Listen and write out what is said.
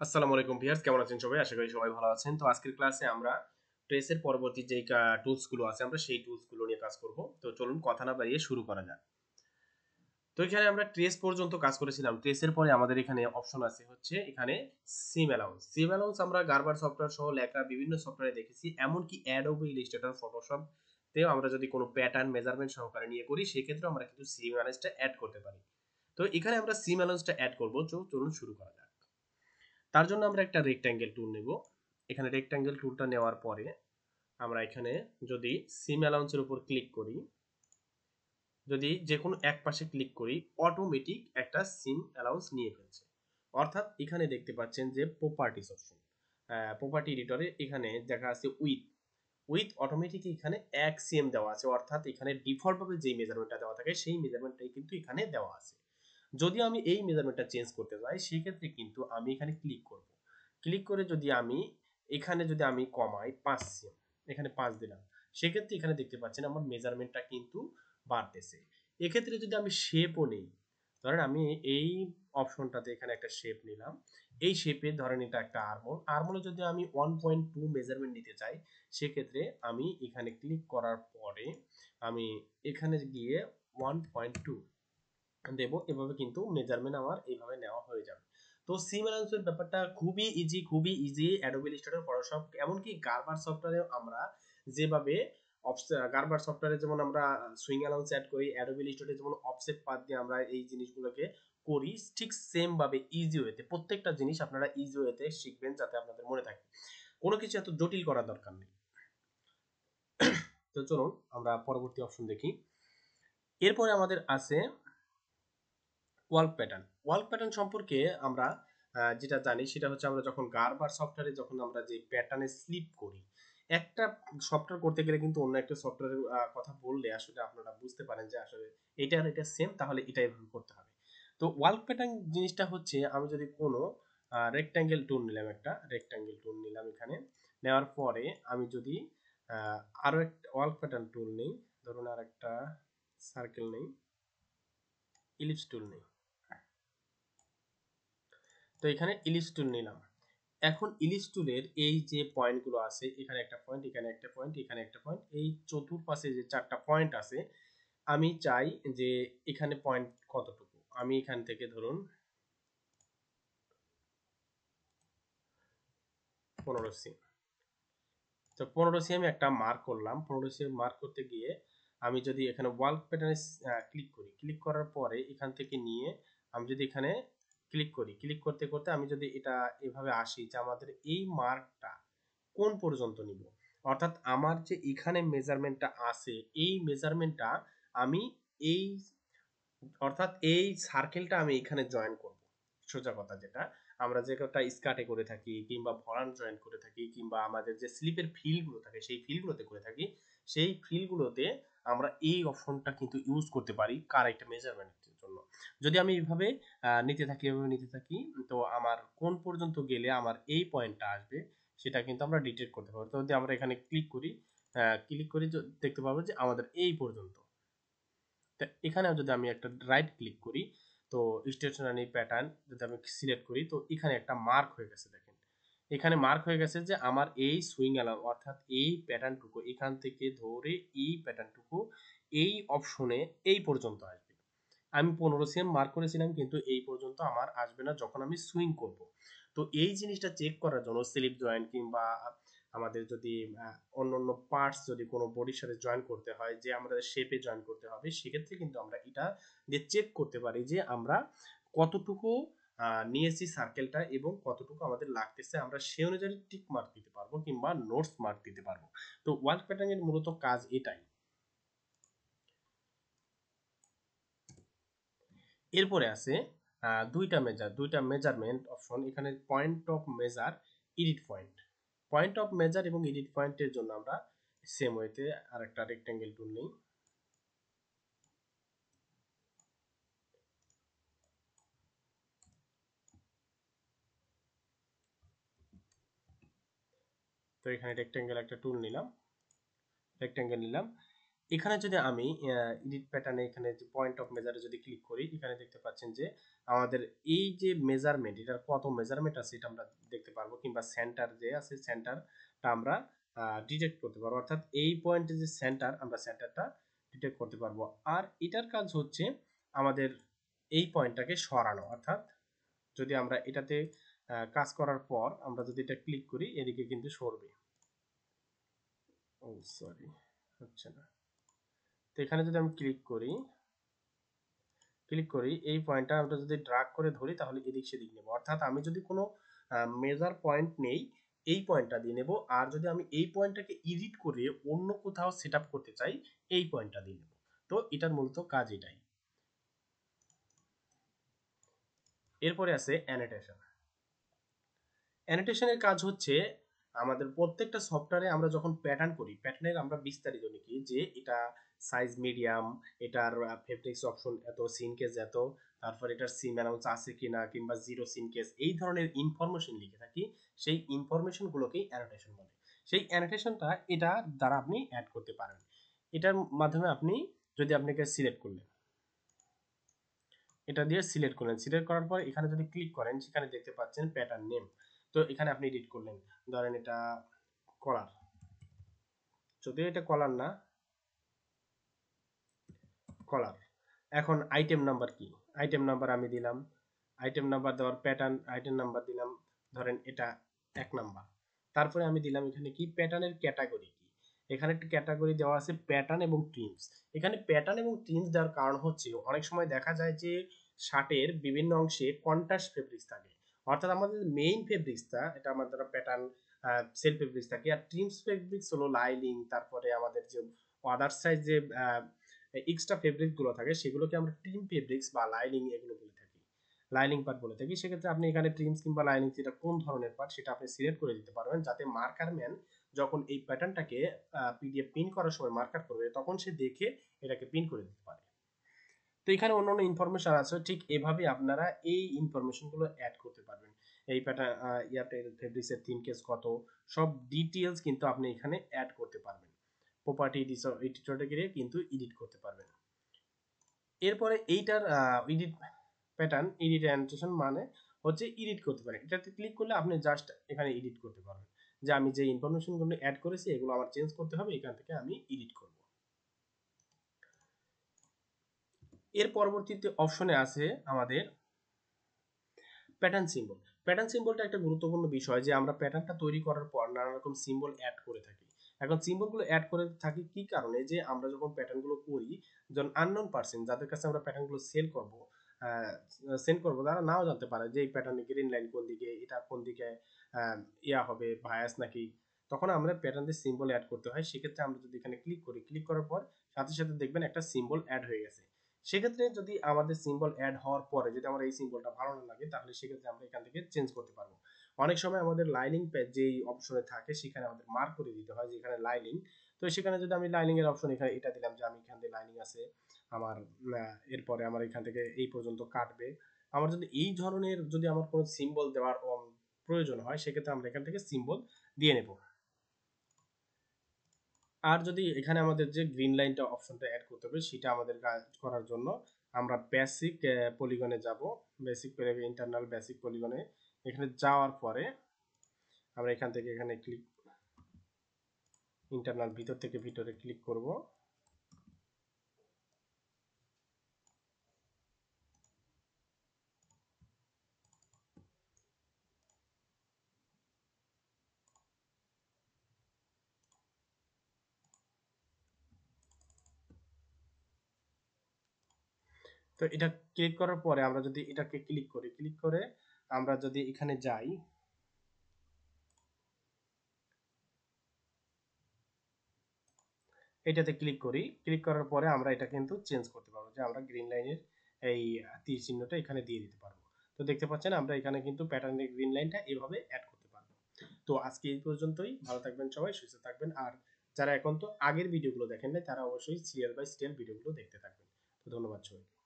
আসসালামু আলাইকুম ভিউয়ার্স, কেমন আছেন সবাই? আশা করি সবাই ভালো আছেন। তো আজকের ক্লাসে আমরা ট্রেসের পরবর্তী যেই টুলস গুলো আছে আমরা সেই টুলস গুলো নিয়ে কাজ করব। তো চলুন কথা না বাড়িয়ে শুরু করা যাক। তো এখানে আমরা ট্রেস পর্যন্ত কাজ করেছিলাম। ট্রেসের পরে আমাদের এখানে অপশন আছে হচ্ছে এখানে সিম অ্যালাউন্স। সিম অ্যালাউন্স আমরা গার্বার সফটওয়্যার সহ লেখা বিভিন্ন সফটওয়্যারে দেখেছি। এমনকি অ্যাডোবি ইলাস্ট্রেটর, ফটোশপ তেও আমরা যদি কোনো প্যাটার্ন মেজারমেন্ট সহকারে নিয়ে করি সেক্ষেত্রে আমরা কিন্তু সিম অ্যালাউন্সটা এড করতে পারি। তো এখানে আমরা সিম অ্যালাউন্সটা এড করব। চলুন শুরু করা যাক। তার জন্য আমরা একটা রেক্ট্যাঙ্গেল টুল নেব। এখানে রেক্ট্যাঙ্গেল টুলটা নেওয়ার পরে আমরা এখানে যদি সিম অ্যালাউন্সের উপর ক্লিক করি, যদি যে কোনো এক পাশে ক্লিক করি, অটোমেটিক একটা সিম অ্যালাউন্স নিয়ে ফেলছে। অর্থাৎ এখানে দেখতে পাচ্ছেন যে প্রপার্টিস অপশন, প্রপার্টি এডিটরে এখানে দেখা আছে উইথ অটোমেটিক এখানে 1 cm দেওয়া আছে। অর্থাৎ এখানে ডিফল্ট ভাবে যেই মেজারমেন্টটা দেওয়া থাকে সেই মেজারমেন্টটাই কিন্তু এখানে দেওয়া আছে। যদি আমি এই মেজারমেন্টটা চেঞ্জ করতে চাই সেক্ষেত্রে কিন্তু আমি এখানে ক্লিক করব। ক্লিক করে যদি আমি এখানে যদি আমি কমাই 5 cm, এখানে 5 দিলাম, সেক্ষেত্রে এখানে দেখতে পাচ্ছেন আমার মেজারমেন্টটা কিন্তু বাড়তেছে। এক্ষেত্রে যদি আমি শেপও নেই, ধরেন আমি এই অপশনটাতে এখানে একটা শেপ নিলাম, এই শেপে ধরেন এটা একটা আর্মলে যদি আমি 1.2 মেজারমেন্ট নিতে চাই সেক্ষেত্রে আমি এখানে ক্লিক করার পরে আমি এখানে গিয়ে 1.2 দেব। এভাবে কিন্তু মেজারমেন্ট আমার এইভাবে নেওয়া হয়ে যাবে। তো সিম অ্যালাউন্সের ব্যাপারটা খুবই ইজি অ্যাডোবি ইলাস্ট্রেটর, ফটোশপ, এমনকি গার্বার সফটওয়্যারে আমরা যেভাবে গার্বার সফটওয়্যারে যেমন আমরা সুইং অ্যালাউন্স অ্যাড করি, অ্যাডোবি ইলাস্ট্রেটরে যেমন অফসেট পাথ দিয়ে আমরা এই জিনিসগুলোকে করি, ঠিক সেম ভাবে ইজি ওয়েতে প্রত্যেকটা জিনিস আপনারা ইজি ওয়েতে শিখবেন যাতে আপনাদের মনে থাকে। কোনো কিছু এত জটিল করার দরকার নেই। তো চলুন আমরা পরবর্তী অপশন দেখি। এরপরে আমাদের আছে ওয়ার্ক প্যাটার্ন সম্পর্কে আমরা যেটা জানি সেটা হচ্ছে আমরা যখন গার্বার সফটওয়্যারে যখন আমরা যে প্যাটার্নে স্লিপ করি, একটা সফটওয়্যার করতে গেলে কিন্তু অন্য একটা সফটওয়্যারের কথা বললে আসলে আপনারা বুঝতে পারেন যে আসলে এটা আর এটা সেম, তাহলে এটা এভাবে করতে হবে। তো ওয়ার্ক প্যাটার্ন জিনিসটা হচ্ছে আমি যদি কোনো রেক্ট্যাঙ্গেল টুল নিলাম, একটা রেক্ট্যাঙ্গেল টুল নিলাম, এখানে নেওয়ার পরে আমি যদি আরো একটা ওয়ার্ক প্যাটার্ন টুল নেই, ধরুন আর একটা সার্কেল নেই, ইলিপস টুল নেই, তো এখানে ইলিশ টুল নিলাম। এখন ইলিশ টুলের এই যে পয়েন্টগুলো আছে, এখানে একটা পয়েন্ট, এখানে একটা পয়েন্ট, এখানে একটা পয়েন্ট, এই চতুর্পাশে যে 4টা পয়েন্ট আছে, আমি চাই যে এখানে পয়েন্ট কতটুকু। আমি এখান থেকে ধরুন 15 সি, তো 15 সি আমি একটা মার্ক করলাম। 15 সি মার্ক করতে গিয়ে আমি যদি এখানে ওয়ার্ক প্যাটার্নে ক্লিক করি, ক্লিক করার পরে এখান থেকে নিয়ে আমি যদি এখানে ক্লিক করি, ক্লিক করতে করতে আমি যদি এটা এভাবে আসি যে আমাদের এই মার্কটা কোন পর্যন্ত নিব, অর্থাৎ আমার যে এখানে মেজারমেন্টটা আছে এই মেজারমেন্টটা আমি এই, অর্থাৎ এই সার্কেলটা আমি এখানে জয়েন করব। সোজা কথা যেটা আমরা যে একটা স্কার্টে করে থাকি কিংবা ভরান জয়েন করে থাকি কিংবা আমাদের যে স্লিপের ফিলগুলো থাকে সেই ফিলগুলোতে করে থাকি, সেই ফিলগুলোতে আমরা এই অপশনটা কিন্তু ইউজ করতে পারি কারেক্ট মেজারমেন্টের জন্য। যদি আমি এইভাবে নিতে থাকি তো আমার কোন পর্যন্ত গেলে আমার এই পয়েন্টটা আসবে সেটা কিন্তু আমরা ডিটেক্ট করতে পারবো। তো যদি আমরা এখানে ক্লিক করি দেখতে পাবো যে আমাদের এই পর্যন্ত। তা এখানেও যদি আমি একটা রাইট ক্লিক করি, তো স্টেশনারি প্যাটার্ন যদি আমি সিলেক্ট করি, তো এখানে একটা মার্ক হয়ে গেছে, দেখেন এখানে মার্ক হয়ে গেছে যে আমার এই সুইং অ্যালাউ অর্থাৎ এই প্যাটার্নটুকু এখান থেকে ধরে এই প্যাটার্নটুকু এই অপশনে এই পর্যন্ত আসবে। আমি 15 cm মার্ক করেছিলাম কিন্তু এই পর্যন্ত আমার আসবে না যখন আমি সুইং করব। তো এই জিনিসটা চেক করার জন্য স্লিপ জয়েন্ট কিংবা আমাদের যদি অন্য পার্টস যদি কোনো বডির সাথে জয়েন করতে হয়, যে আমাদের শেপে জয়েন করতে হবে, সেক্ষেত্রে কিন্তু আমরা এটা দিয়ে চেক করতে পারি যে আমরা কতটুকু নিয়েছি সার্কেলটা এবং কতটুকু আমাদের লাগতেছে, আমরা সে অনুযায়ী টিক মার্ক দিতে পারবো কিংবা নোটস মার্ক দিতে পারবো। তো ওয়ার্ক প্যাটার্নের মূলত কাজ এটাই। এরপরে আছে দুইটা মেজারমেন্ট অপশন, এখানে point of measure, edit point. Point of measure এবং এডিট পয়েন্টের জন্য আমরা সেম ওয়েতে আর একটা রেক্টেঙ্গেল টুল নেই। তো এখানে রেক্টেঙ্গেল একটা টুল নিলাম, রেক্টেঙ্গেল নিলাম। এখানে যদি আমি এডিট প্যাটার্নে এখানে যে পয়েন্ট অফ মেজারে যদি ক্লিক করি, এখানে দেখতে পাচ্ছেন যে আমাদের এই যে মেজারমেন্ট, এটার কত মেজারমেন্ট আছে এটা আমরা দেখতে পারবো, কিংবা সেন্টার যে আছে সেন্টারটা আমরা ডিটেক্ট করতে পারবো, অর্থাৎ এই পয়েন্টে যে সেন্টার, আমরা সেন্টারটা ডিটেক্ট করতে পারবো। আর এটার কাজ হচ্ছে আমাদের এই পয়েন্টটাকে সরানো, অর্থাৎ যদি আমরা এটাতে কাজ করার পর আমরা যদি এটা ক্লিক করি, এদিকে কিন্তু সরবে। ও সরি, হচ্ছে না। তো এখানে যদি আমি ক্লিক করি এই পয়েন্টটা আমরা যদি ড্রাগ করে ধরি তাহলে এদিক সেদিক নেব, অর্থাৎ আমি যদি কোনো মেজার পয়েন্ট নেই এই পয়েন্টটা দিয়ে নেব, আর যদি আমি এই পয়েন্টটাকে এডিট করে অন্য কোথাও সেট আপ করতে চাই এই পয়েন্টটা দিয়ে নেব। তো এটার মূলত কাজ এটাই। এরপরে আছে অ্যানোটেশন। অ্যানোটেশনের কাজ হচ্ছে আমাদের প্রত্যেকটা সফটওয়্যারে আমরা যখন প্যাটার্ন করি, প্যাটার্নের আমরা বিস্তারিত লিখি যে এটা সাইজ মিডিয়াম, এটার ফেব্রিক্স অপশন এত, সিন কেস এত, তারপর এটার সিম অ্যালাউন্স আছে কিনা, কিংবা জিরো সিন কেস, এই ধরনের ইনফরমেশন লিখে থাকি। সেই ইনফরমেশন গুলোকেই অ্যানোটেশন বলে। সেই অ্যানোটেশনটা এটা দ্বারা আপনি অ্যাড করতে পারেন। এটার মাধ্যমে আপনি যদি আপনাকে সিলেক্ট করলেন, এটা দিয়ে সিলেক্ট করলেন, সিলেক্ট করার পর এখানে যদি ক্লিক করেন সেখানে দেখতে পাচ্ছেন প্যাটার্ন নেম। তো এখানে আপনি এডিট করলেন, ধরেন এটা কলার, যদিও এটা কলার না, কলার। এখন আইটেম নাম্বার কি, আইটেম নাম্বার আমি দিলাম, আইটেম নাম্বার দেওয়ার প্যাটার্ন আইটেম নাম্বার দিলাম, ধরেন এটা 1 নাম্বার। তারপরে আমি দিলাম এখানে কি প্যাটার্নের ক্যাটাগরি কি, এখানে একটা ক্যাটাগরি দেওয়া আছে প্যাটার্ন এবং ট্রিমস। এখানে প্যাটার্ন এবং ট্রিমস দেওয়ার কারণ হচ্ছে অনেক সময় দেখা যায় যে শার্টের বিভিন্ন অংশে কন্ট্রাস্ট ফেব্রিক্স থাকে, অর্থাৎ আমাদের মেইন ফেব্রিক্সটা এটা আমাদের প্যাটার্ন সেল ফেব্রিক্স থাকে, আর ট্রিমস ফেব্রিক্স হলো লাইলিং, তারপরে আমাদের যে আদার সাইজ যে এক্সট্রা ফেব্রিক গুলো থাকে সেগুলোকে আমরা ট্রিম ফেব্রিক্স বা লাইনিং এগুলো বলে থাকি, লাইনিং পার্ট বলে থাকি। সেক্ষেত্রে আপনি এখানে ট্রিমস কিংবা লাইনিং যেটা কোন ধরনের পার্ট সেটা আপনি সিলেক্ট করে দিতে পারবেন, যাতে মার্কার ম্যান যখন এই প্যাটার্নটাকে পিডিএফ প্রিন্ট করার সময় মার্কার করবে তখন সে দেখে এটাকে প্রিন্ট করে দিতে পারে। তো এখানে অন্যান্য ইনফরমেশন আছে, ঠিক এভাবে আপনারা এই ইনফরমেশন গুলো অ্যাড করতে পারবেন। এই প্যাটার্ন ইয়াতে ফেব্রিক্সের থিম কেস কত, সব ডিটেইলস কিন্তু আপনি এখানে অ্যাড করতে পারবেন। প্রপার্টি এডিটরে গিয়ে কিন্তু এডিট করতে পারবেন। এরপরে এইটার এডিট প্যাটার্ন এডিট অ্যানোটেশন মানে হচ্ছে এডিট করতে পারেন। এটাতে ক্লিক করলে আপনি জাস্ট এখানে এডিট করতে পারবেন, যে আমি যে ইনফরমেশনগুলো অ্যাড করেছি এগুলো আমার চেঞ্জ করতে হবে, এখান থেকে আমি এডিট করব। এর পরবর্তীতে অপশনে আছে আমাদের প্যাটার্ন সিম্বল। প্যাটার্ন সিম্বলটা একটা গুরুত্বপূর্ণ বিষয়, যে আমরা প্যাটার্নটা তৈরি করার পর নানা রকম সিম্বল অ্যাড করে থাকি। এখন সিম্বলগুলো অ্যাড করে থাকি কি কারণে, যে আমরা যখন প্যাটার্নগুলো করি, যখন আননোন পারসন যাদের কাছে আমরা প্যাটার্নগুলো সেন্ড করব তারা নাও জানতে পারে যে এই প্যাটার্নে গ্রিন লাইন কোন দিকে, এটা কোন দিকে ইয়া হবে ভায়াস নাকি, তখন আমরা প্যাটার্নের সিম্বল অ্যাড করতে হয়। সেক্ষেত্রে আমরা যদি এখানে ক্লিক করি, ক্লিক করার পর সাথে সাথে দেখবেন একটা সিম্বল অ্যাড হয়ে গেছে। সেক্ষেত্রে যদি আমাদের সিম্বল অ্যাড হওয়ার পরে যদি আমার এই সিম্বলটা ভালো না লাগে তাহলে সেক্ষেত্রে আমরা এখান থেকে চেঞ্জ করতে পারবো। অনেক সময় আমাদের লাইনিং পেজ যেই অপশনে থাকে সেখানে আমাদের মার্ক করে দিতে হয় যে এখানে লাইনিং। তো সেখানে যদি আমি লাইনিং এর অপশন এখানে এটা দিলাম যে আমি এখান থেকে লাইনিং আছে আমার, এরপরে আমার এখান থেকে এই পর্যন্ত কাটবে। আমার যদি এই ধরনের যদি আমার কোনো সিম্বল দেওয়ার প্রয়োজন হয় সেক্ষেত্রে আমরা এখান থেকে সিম্বল দিয়ে নেব। আর যদি এখানে আমাদের যে গ্রিন লাইনটা অপশনটা অ্যাড করতে হবে সেটা আমাদের কাজ করার জন্য আমরা বেসিক পলিগনে যাব। বেসিক ইন্টারনাল বেসিক পলিগনে এখানে যাওয়ার পরে আমরা এখান থেকে এখানে ক্লিক, ইন্টারনাল ভিতর থেকে ভিতরে ক্লিক করব। তো এটা ক্লিক করার পরে আমরা যদি এটাকে ক্লিক করি, ক্লিক করে আমরা যদি এখানে যাই, এটাতে ক্লিক করি, ক্লিক করার পরে আমরা এটা কিন্তু চেঞ্জ করতে পারবো, যে আমরা গ্রিন লাইনের এই তীর চিহ্নটা এখানে দিয়ে দিতে পারবো। তো দেখতে পাচ্ছেন আমরা এখানে কিন্তু প্যাটার্নের গ্রিন লাইনটা এভাবে অ্যাড করতে পারবো। তো আজকে এই পর্যন্তই, ভালো থাকবেন সবাই, সুস্থ থাকবেন। আর যারা এখন তো আগের ভিডিওগুলো দেখেন নাই তারা অবশ্যই সিরিয়াল বাই সিরিয়াল ভিডিওগুলো দেখতে থাকবেন। তো ধন্যবাদ সবাই।